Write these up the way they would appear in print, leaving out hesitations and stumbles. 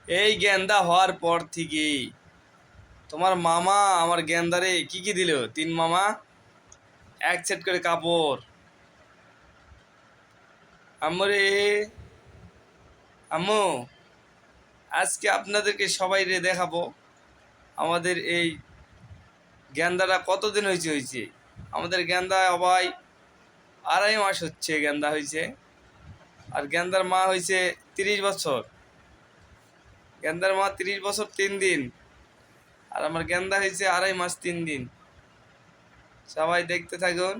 এই গেন্দা হওয়ার পর থেকে তোমার মামা আমার গেন্দারে কি কি দিল? 3 মামা এক সেট করে কাপড়। আম্মুরে, আম্মু, আজকে আপনাদেরকে সবাই দেখাবো আমাদের এই গেন্দাটা কতদিন হয়েছে। আমাদের গেন্দা ভাই 2.5 মাস হচ্ছে গেন্দা হয়েছে। আর গেন্দার মা হয়েছে 30 বছর। গেন্দার মা 30 বছর 3 দিন, আর আমার গেন্দা হয়েছে 2.5 মাস 3 দিন। সবাই দেখতে থাকুন।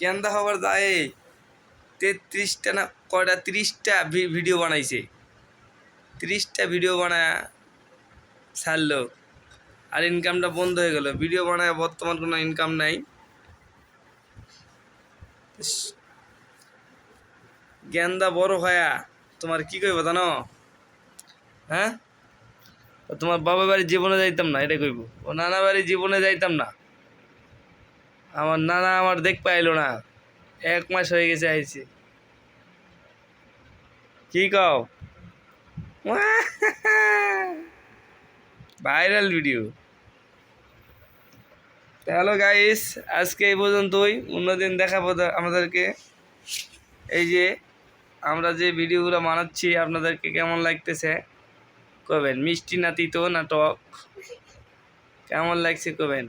গেন্দা হবার দায়ে 33টা না কয়টা 30টা ভিডিও বানাইছে। 30টা ভিডিও বানায় ছাড়লো, আর ইনকামটা বন্ধ হয়ে গেল। ভিডিও বানায় বর্তমান কোনো ইনকাম নাই। গেন্দা বড় হয়া তোমার কি কইব জানো? হ্যাঁ, তোমার বাবা বাড়ির জীবনে যাইতাম না, এটা কইব। ও নানা বাড়ির জীবনে যাইতাম না। আমার নানা আমার দেখ পাইলো না, 1 মাস হয়ে গেছে আইছি। কি কও? Viral video. হ্যালো গাইস, আজকে এই পর্যন্তই। অন্যদিন দেখাবো আমাদেরকে। এই যে আমরা যে ভিডিওগুলো বানাচ্ছি আপনাদেরকে কেমন লাগতেছে কবেন। মিষ্টি না তিতো না টক, কেমন লাগছে কবেন।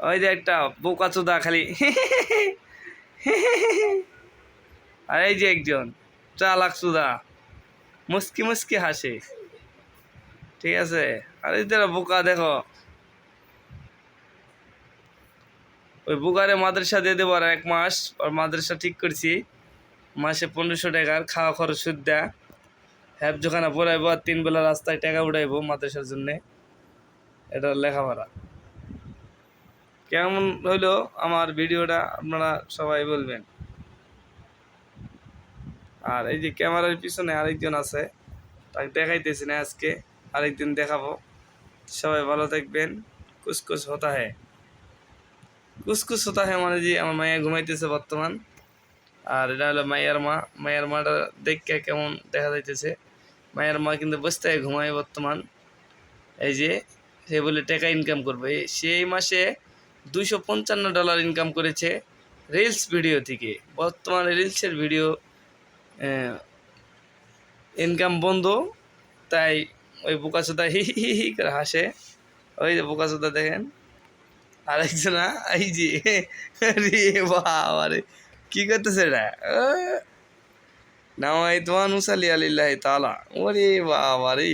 ওই যে একটা বোকা চোদা খালি আর এই যে একজন চালাক চোদা মুস্কি মুস্কি হাসে, ঠিক আছে। আর এই যারা বোকা দেখো, ওই বোকারে মাদ্রাসা দিয়ে দেবো আর 1 মাস। আর মাদ্রাসা ঠিক করছি, মাসে 1500 টাকার খাওয়া খরচ সুদ্ধা। হ্যাবজোখানা পড়াইবো আর 3 বেলা রাস্তায় টাকা উঠাইবো মাদ্রাসার জন্যে। এটা লেখাপড়া কেমন হইলো আমার ভিডিওটা আপনারা সবাই বলবেন। আর এই যে ক্যামেরার পিছনে আরেকজন আছে, তাকে দেখাইতেছি না আজকে, আরেকদিন দেখাবো। সবাই ভালো থাকবেন। কুসকুস হতা হ্যায়, কুসকুস হতা হ্যায় মানে যে আমার মাইয়া ঘুমাইতেছে বর্তমান। আর এটা হলো মাইয়ার মা। মাইয়ার মাটা দেখতে কেমন দেখা যাইতেছে। মায়ের মা কিন্তু বসতে ঘুমায় বর্তমান। এই যে সে বলে টাকা ইনকাম করবে। সেই মাসে $255 ইনকাম করেছে রিলস ভিডিও থেকে। বর্তমানে রিলসের ভিডিও ইনকাম বন্ধ, তাই ওই বোকাচোদা হি হি হি করে হাসে। ওই যে বোকাচোদা দেখেন। আরেকজনা এই যে রে বাবা রে, কি করতেছে এটা? নামাই তোমার মুসালি আলিল্লাহ তাআলা। ওরে বাবা রে।